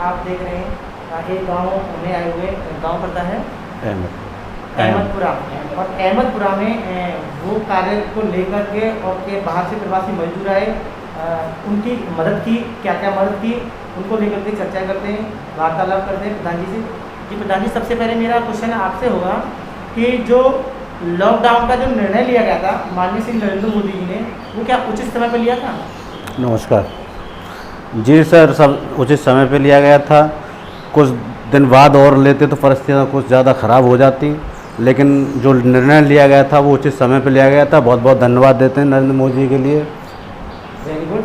आप देख रहे हैं एक गांव में आए हुए, गांव पड़ता है अहमदपुरा। और अहमदपुरा में वो कार्य को लेकर के और के बाहर से प्रवासी मजदूर आए, उनकी मदद की, क्या क्या मदद की उनको लेकर के चर्चा करते हैं, वार्तालाप करते हैं प्रधान जी से। जी प्रधान जी, सबसे पहले मेरा क्वेश्चन आपसे होगा कि जो लॉकडाउन का जो निर्णय लिया गया था माननीय श्री नरेंद्र मोदी जी ने, वो क्या उचित समय पर लिया था? नमस्कार जी सर, सब उचित समय पे लिया गया था। कुछ दिन बाद और लेते तो परिस्थितियाँ कुछ ज़्यादा ख़राब हो जाती, लेकिन जो निर्णय लिया गया था वो उचित समय पे लिया गया था। बहुत बहुत धन्यवाद देते हैं नरेंद्र मोदी जी के लिए। Very good.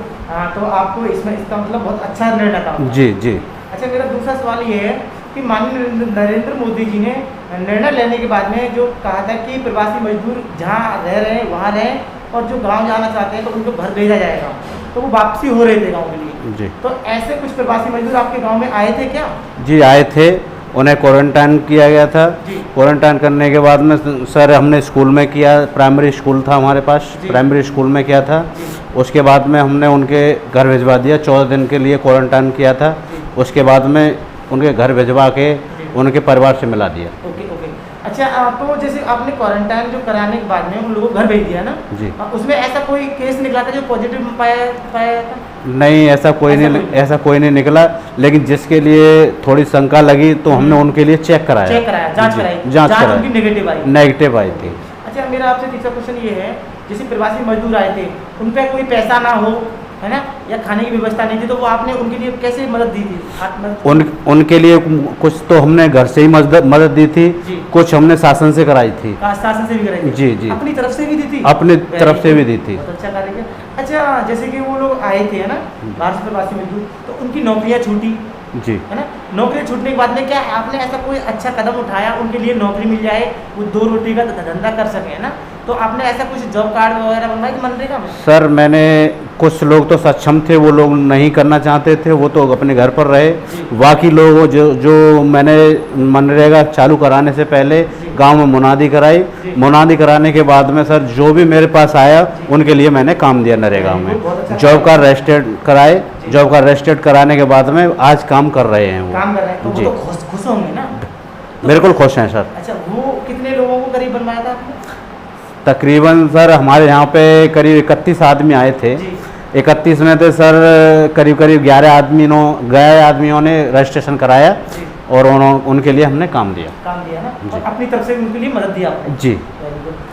तो आपको इसमें इसका मतलब बहुत अच्छा निर्णय था? जी जी। अच्छा, मेरा दूसरा सवाल ये है कि माननीय नरेंद्र मोदी जी ने निर्णय लेने के बाद में जो कहा था कि प्रवासी मजदूर जहाँ रह रहे हैं वहाँ रहें, और जो गांव जाना चाहते हैं तो उनको घर भेजा जाएगा, तो वो वापसी हो रहे थे गांव के लिए जी। तो ऐसे कुछ प्रवासी मजदूर आपके गांव में आए थे क्या? जी आए थे, उन्हें क्वारंटाइन किया गया था। क्वारंटाइन करने के बाद में सर हमने स्कूल में किया, प्राइमरी स्कूल था हमारे पास, प्राइमरी स्कूल में किया था। उसके बाद में हमने उनके घर भिजवा दिया, 14 दिन के लिए क्वारंटाइन किया था। उसके बाद में उनके घर भिजवा के उनके परिवार से मिला दिया। Okay okay. अच्छा, तो जैसे आपने क्वारंटाइन जो कराने के बाद में उन लोगों को घर भेज दिया ना जी, उसमें ऐसा कोई केस निकला था जो पॉजिटिव पाया था? नहीं, ऐसा कोई नहीं निकला, लेकिन जिसके लिए थोड़ी शंका लगी तो हमने उनके लिए चेक कराया, जांच कराई, उनकी नेगेटिव आई थी। अच्छा, मेरा आपसे तीसरा क्वेश्चन ये है, जैसे प्रवासी मजदूर आए थे उन पर कोई पैसा ना हो, है ना, या खाने की व्यवस्था नहीं थी, तो वो आपने उनके लिए कैसे मदद दी थी? उनके लिए कुछ तो हमने घर से ही मदद दी थी, कुछ हमने शासन से कराई थी। शासन से भी कराई थी? जी जी। अपनी तरफ से भी दी थी? अपनी तरफ से भी दी थी। बहुत अच्छा कार्य किया। अच्छा, जैसे कि वो लोग आए थे, है ना, बाहर से प्रवासी मजदूर, तो उनकी नौकरियाँ छूटी, जी, है ना, नौकरी छूटने के बाद में क्या आपने ऐसा कोई अच्छा कदम उठाया उनके लिए नौकरी मिल जाए, वो 2 रोटी का धंधा कर सके, है ना, तो आपने ऐसा कुछ जॉब कार्ड वगैरह बनवाए थे मनरेगा में? सर मैंने, कुछ लोग तो सक्षम थे, वो लोग नहीं करना चाहते थे, वो तो अपने घर पर रहे। बाकी लोग जो मैंने मनरेगा चालू कराने से पहले गांव में मुनादी कराई, मुनादी कराने के बाद में सर जो भी मेरे पास आया उनके लिए मैंने काम दिया नरेगा में। जॉब कार्ड रजिस्टर्ड कराए, जॉब कार्ड रजिस्टर्ड कराने के बाद में आज काम कर रहे हैं वो। काम कर रहे हैं, तो जी, वो तो खुश होंगे ना? बिल्कुल खुश हैं सर। अच्छा, वो कितने लोगों को करीब बनवाया था आपने? तकरीबन सर हमारे यहाँ पे करीब 31 आदमी आए थे। 31 में से सर करीब 11 आदमियों ने रजिस्ट्रेशन कराया और उनके लिए हमने काम दिया ना, और अपनी तरफ से उनके लिए मदद दिया आपने? जी।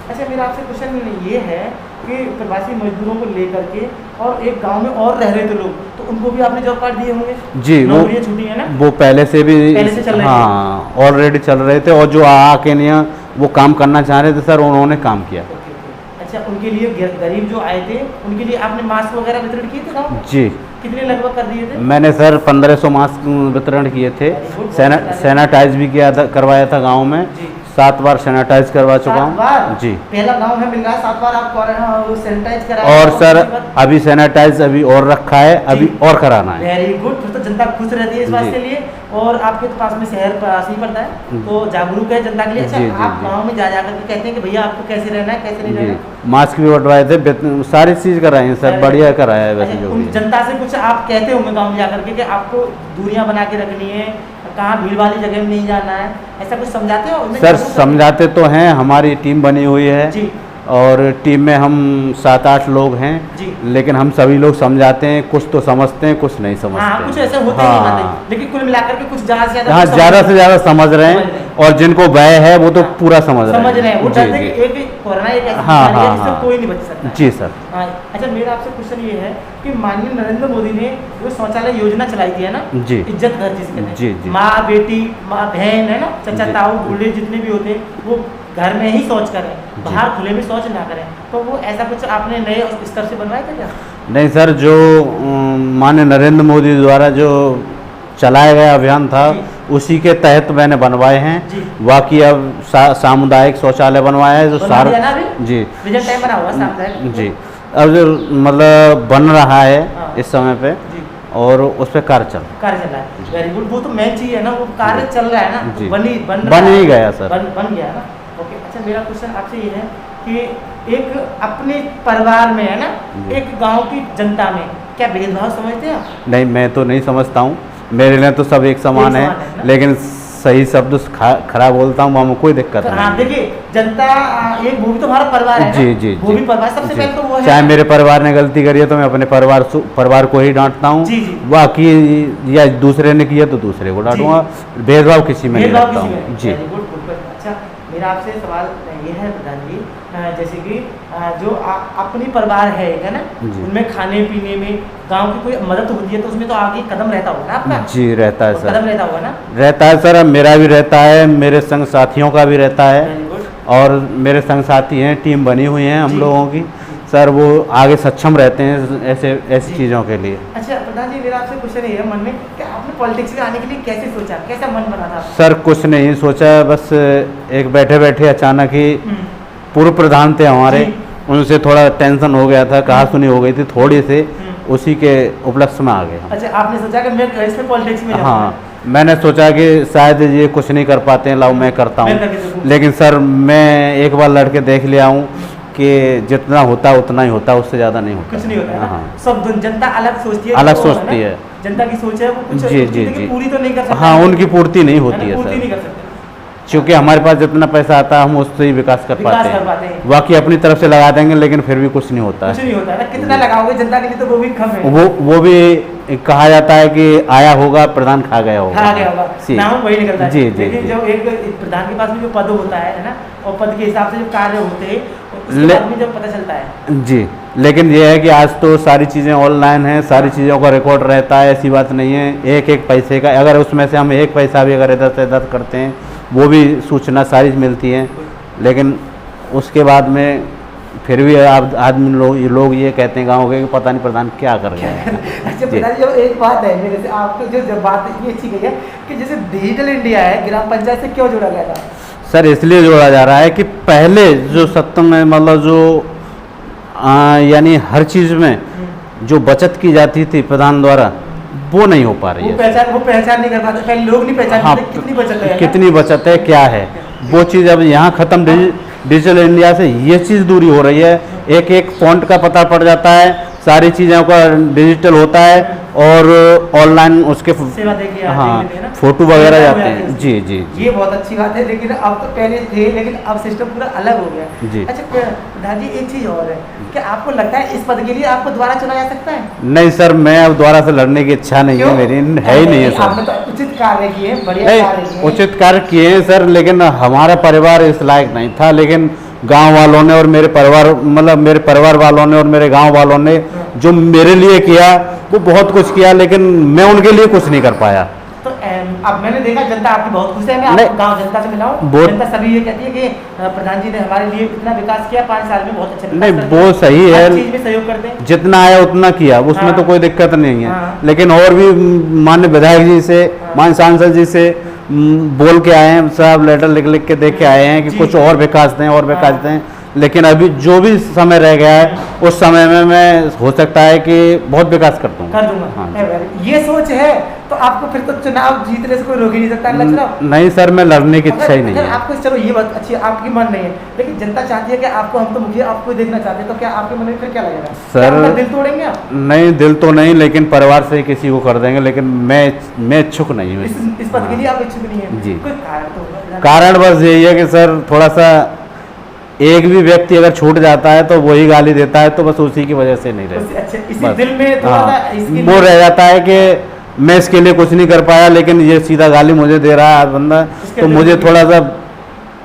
अच्छा, मेरा आपसे क्वेश्चन ये है कि प्रवासी मजदूरों को लेकर के और एक गांव में और रह रहे थे लोग, तो उनको भी आपने जॉब कार्ड दिए होंगे? जी, नौकरियां छूटी है ना? वो पहले से चल रहे थे, ऑलरेडी चल रहे थे, और जो आके नहीं वो काम करना चाह रहे थे सर, उन्होंने काम किया। अच्छा, उनके लिए गरीब जो आए थे उनके लिए आपने मास्क वगैरह वितरण किए थे गाँव? जी। कितने लगभग कर दिए थे? मैंने सर 1500 मास्क वितरण किए थे। सैनिटाइज भी करवाया था गाँव में। 7 बार सैनिटाइज करवा चुका हूँ जी। पहला गांव है मिल रहा है 7 बार आप सैनिटाइज कराया? और सर अभी सैनिटाइज अभी और रखा है, अभी और कराना है। वेरी गुड, फिर तो जनता खुश रहती है इस बात के लिए। और आपके तो पास में शहर पास ही पड़ता है, तो जागरूक है जनता के लिए। अच्छा, आप गाँव में जा करके कहते हैं कि भैया आपको कैसे रहना है, कैसे नहीं रहना? मास्क भी बंटवाए थे, सारी चीज़ कराई है सर, बढ़िया कराया है। वैसे जो जनता से कुछ आप कहते होंगे गाँव में जाकर के कि आपको दूरियां बना के रखनी है, कहाँ भीड़ वाली जगह में नहीं जाना है, ऐसा कुछ समझाते हो? सर समझाते तो हैं, हमारी टीम बनी हुई है जी, और टीम में हम 7-8 लोग हैं जी, लेकिन हम सभी लोग समझाते हैं, कुछ तो समझते हैं, कुछ नहीं समझते। हाँ, कुछ ऐसे होते हैं, लेकिन कुल मिलाकर के कुछ ज़्यादा से ज़्यादा समझ रहे हैं, और जिनको भय है वो तो पूरा समझ रहे हैं। वो डरते हैं कि एक कोरोना एक ऐसी बीमारी है जिससे कोई नहीं बच सकता। जी सर। अच्छा, मेरा आपसे क्वेश्चन ये है कि माननीय नरेंद्र मोदी ने जो शौचालय योजना चलाई थी, है ना जी, इज्जत घर जिसके जी, माँ बेटी, माँ बहन, है ना, चाचा ताऊ बूढ़े जितने भी होते हैं वो घर में ही शौच करें, बाहर खुले में शौच ना करें, तो वो ऐसा कुछ आपने नए स्तर से बनवाया था क्या? नहीं सर, जो माननीय नरेंद्र मोदी द्वारा जो चलाया गया अभियान था उसी के तहत मैंने बनवाए हैं। बाकी अब सामुदायिक शौचालय बनवाया है जो जी बना हुआ सामुदायिक जी, अब जो मतलब बन रहा है इस समय पे, और उस पर कार्य चल रहा है। वेरी गुड, वो तो मेन चीज है ना, वो कार्य चल रहा है ना, बन ही गया सर, बन गया ना। ओके। अच्छा, मेरा क्वेश्चन आपसे ये है कि एक अपने परिवार में, है ना, एक गांव की जनता में क्या भेदभाव समझते हैं आप? नहीं, मैं तो नहीं समझता हूँ, मेरे लिए तो सब एक समान है, ना? लेकिन सही शब्द खराब बोलता हूँ, वहाँ कोई दिक्कत तो नहीं। देखिए जनता एक वो भी तो हमारा परिवार है जी ना? जी वो जी भी परिवार सबसे जी। पहले तो वो है। चाहे मेरे परिवार ने गलती करी है तो मैं अपने परिवार को ही डांटता हूँ, जी, जी। बाकी या दूसरे ने किया तो दूसरे को डांटूंगा, भेदभाव किसी में नहीं भेदभाव रखता किसी में हूँ नहीं। जी। वेरी गुड, बिल्कुल। अच्छा, मेरा आपसे सवाल ये है प्रधान जी, जैसे कि जो अपनी परिवार है ना, जी। उनमें खाने पीने में गांव की कोई मदद होती है तो उसमें तो आगे कदम रहता होगा ना आपका? जी रहता है और सर, कदम रहता होगा ना? रहता है सर, मेरा भी रहता है, मेरे संग साथियों का भी रहता है, वेरी गुड। और मेरे संग साथी हैं, टीम बनी हुई है हम जी। लोगों की सर, वो आगे सक्षम रहते हैं ऐसी जी। चीज़ों के लिए। अच्छा प्रधान जी, मेरा आपसे क्वेश्चन ये है मन में कि आपने पॉलिटिक्स में आने के लिए कैसे सोचा, कैसा मन बना था? सर कुछ नहीं सोचा, बस एक बैठे बैठे अचानक ही हम्म, पूर्व प्रधान थे हमारे, जी। उनसे थोड़ा टेंशन हो गया था, कहा सुनी हो गई थी थोड़ी से, उसी के उपलक्ष्य में आ गए हम। अच्छा, आपने सोचा कि मैं इसमें पॉलिटिक्स में जाऊंगा। हाँ, मैंने सोचा कि शायद ये कुछ नहीं कर पाते हैं, लाओ मैं करता मैं हूँ, करके देखूं। लेकिन सर मैं एक बार लड़के देख लिया हूँ कि जितना होता है उतना ही होता है, उससे ज़्यादा नहीं होता। कुछ नहीं होता है ना? हाँ सब जनता अलग सोचती है, अलग तो सोचती ना, है। जनता की सोच है वो कुछ जी, जी, लेकिन जी। पूरी तो नहीं कर सकते। हाँ, उनकी पूर्ति नहीं होती है पूर्ति नहीं सर, कर सकते, क्योंकि हमारे पास जितना पैसा आता है हम उससे ही विकास कर विकास पाते कर पाते हैं, हैं। बाकी अपनी तरफ से लगा देंगे लेकिन फिर भी कुछ नहीं होता कुछ है। नहीं होता है ना? कितना लगाओगे जनता के लिए तो वो भी कम है। वो भी कहा जाता है कि आया होगा प्रधान खा गया होगा। खा गया होगा, जी। नाम वही निकलता है। जी, जी, लेकिन जी। जब एक प्रधान के पास में जो पद होता है ना, और पद के हिसाब से जो कार्य होते हैं, उसके ले- बाद में जब पता चलता है। जी, लेकिन ये है कि आज तो सारी चीज़ें ऑनलाइन हैं, सारी चीज़ों का रिकॉर्ड रहता है, ऐसी बात नहीं है। एक एक पैसे का अगर उसमें से हम एक पैसा भी अगर इधर से इधर करते हैं, वो भी सूचना सारी मिलती है, लेकिन उसके बाद में फिर भी आदमी लोग ये कहते हैं गाँव के कि पता नहीं प्रधान क्या कर गया है। अच्छा जी। प्रधान जी, एक बात है मेरे से आपको जो बात इतनी अच्छी कही है कि जैसे डिजिटल इंडिया है, ग्राम पंचायत से क्यों जोड़ा गया था? सर इसलिए जोड़ा जा रहा है कि पहले जो सत्तम में मतलब जो यानी हर चीज़ में जो बचत की जाती थी प्रधान द्वारा, वो नहीं हो पा रही है। वो पहचान नहीं कर पाते, पहले लोग नहीं पहचान हाँ, पाते कितनी बचत है। कितनी बचत है, क्या है वो चीज़ अब यहाँ ख़त्म। डिजिटल इंडिया से ये चीज़ दूरी हो रही है, एक एक फॉन्ट का पता पड़ जाता है, सारी चीज़ों का डिजिटल होता है, और ऑनलाइन उसके सेवा देखिए, हाँ देख लेते हैं ना, फोटो वगैरह सेवा जाते हो हैं। जाती है। जी जी जी ये बहुत अच्छी बात है, लेकिन अब तो पहले थे लेकिन अब सिस्टम पूरा अलग हो गया। जी। अच्छा प्रधान जी, एक चीज़ और है, क्या आपको लगता है इस पद के लिए आपको दोबारा चुना जा सकता है? नहीं सर, मैं अब दोबारा से लड़ने की इच्छा नहीं है क्यों? मेरी, है ही नहीं है आपने सर। तो उचित कार्य किए, बढ़िया कार्य नहीं, किए। उचित कार्य किए हैं सर, लेकिन हमारा परिवार इस लायक नहीं था, लेकिन गांव वालों ने और मेरे परिवार वालों ने और मेरे गांव वालों ने जो मेरे लिए किया वो बहुत कुछ किया, लेकिन मैं उनके लिए कुछ नहीं कर पाया। तो अब मैंने देखा जनता आपकी बहुत खुश है। मैं नहीं, आपको गांव जनता से मिला हूँ, बहुत- जनता सभी ये कहती है कि प्रधान जी ने हमारे लिए इतना विकास किया, 5 साल में बहुत अच्छा विकास नहीं, करते वो हैं। सही है, हर चीज में सहयोग करते हैं। जितना आया उतना किया, उसमें हाँ। तो कोई दिक्कत नहीं है, हाँ। लेकिन और भी माननीय विधायक जी से, हाँ। माननीय सांसद जी से बोल के आए हैं, साहब लेटर लिख लिख के देख के आए हैं कि जी। कुछ और विकास दें और विकास हाँ। दें, लेकिन अभी जो भी समय रह गया है उस समय में मैं हो सकता है कि बहुत विकास कर दूंगा। कर दूंगा। हाँ। ये सोच है तो आपको फिर तो चुनाव जीतने से कोई रोक ही नहीं सकता अगला चुनाव। नहीं सर, मैं लड़ने की इच्छा ही नहीं अगर है। आपको चलो ये बात अच्छी है, आपकी मन नहीं है, लेकिन जनता चाहती है कि आपको, हम तो मुखिया आपको देखना चाहते हैं, तो क्या आपके मन में फिर क्या लगेगा? सर- क्या आपका दिल तोड़ेंगे आप? नहीं, दिल तो नहीं, लेकिन परिवार से ही किसी को कर देंगे, लेकिन मैं इच्छुक नहीं हूँ इस पद के लिए आप इच्छुक नहीं है? जी। कोई कारण तो होगा। कारण बस यही है कि सर थोड़ा सा एक भी व्यक्ति अगर छूट जाता है तो वही गाली देता है, तो बस उसी की वजह से नहीं रहता। अच्छा, इसी बस। दिल में थोड़ा सा हाँ, इसके वो रह जाता है कि मैं इसके लिए कुछ नहीं कर पाया, लेकिन ये सीधा गाली मुझे दे रहा है बंदा, इसके तो दिल मुझे में- थोड़ा सा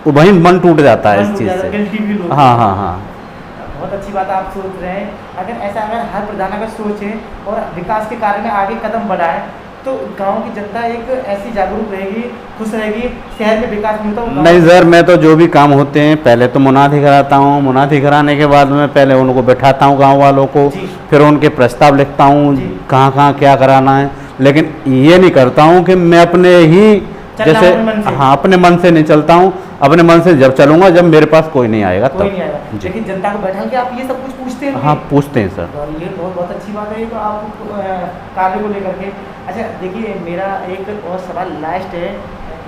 वही मन टूट जाता है मन इस टूट चीज़ जाता है, से। guilty feel होता है। हाँ हाँ हाँ। बहुत अच्छी बात आप सोच रहे हैं। अगर हर प्रधान अगर सोचे और विकास के कार्य में आगे कदम बढ़ाए, तो गांव की जनता एक ऐसी जागरूक रहेगी, खुश रहेगी। शहर में विकास नहीं होता, वो गाँव नहीं में- सर, मैं तो जो भी काम होते हैं पहले तो मुनादी कराता हूँ, मुनादी कराने के बाद में पहले उनको बैठाता हूँ गांव वालों को, जी। फिर उनके प्रस्ताव लिखता हूँ जी। कहाँ कहाँ क्या कराना है, लेकिन ये नहीं करता हूँ कि मैं अपने ही चलना जैसे अपने मन से। हाँ अपने मन से नहीं चलता हूँ, अपने मन से जब चलूंगा जब मेरे पास कोई नहीं आएगा कोई नहीं तब। आएगा, जी। लेकिन जनता को बैठा के आप ये सब कुछ पूछते हैं? हाँ पूछते हैं सर। और ये बहुत बहुत अच्छी बात है, ये तो आप कार्य को लेकर के। अच्छा देखिए, मेरा एक और सवाल लास्ट है,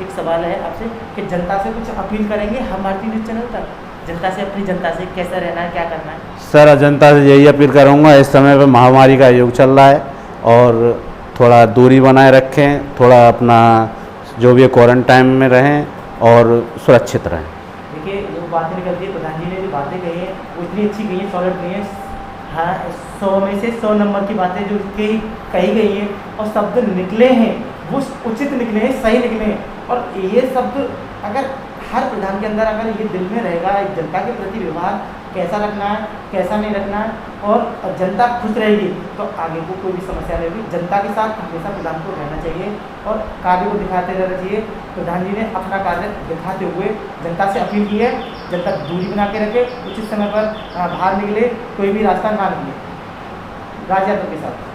एक सवाल है आपसे कि जनता से कुछ अपील करेंगे हम भारतीय न्यूज़ चैनल तक, जनता से, अपनी जनता से कैसा रहना है, क्या करना है? सर जनता से यही अपील करूँगा, इस समय पर महामारी का युग चल रहा है और थोड़ा दूरी बनाए रखें, थोड़ा अपना जो भी क्वारंटाइन में रहें और सुरक्षित रहें। देखिए जो बातें निकलती है, प्रधान जी ने जो बातें कही हैं वो इतनी अच्छी कही है, सॉलिड कही है। हाँ, 100 में से 100 नंबर की बातें जो कही गई हैं और शब्द निकले हैं वो उचित निकले हैं, सही निकले हैं। और ये शब्द अगर हर प्रधान के अंदर अगर ये दिल में रहेगा, जनता के प्रति व्यवहार कैसा रखना है, कैसा नहीं रखना है, और जनता खुश रहेगी तो आगे को कोई भी समस्या नहीं होगी। जनता के साथ हमेशा प्रधान को रहना चाहिए और कार्य को दिखाते रहना चाहिए। प्रधान जी ने अपना कार्य दिखाते हुए जनता से अपील की है, जनता दूरी बना के रखे, उचित समय पर बाहर निकले, कोई भी रास्ता ना निकले। राज यादव के साथ।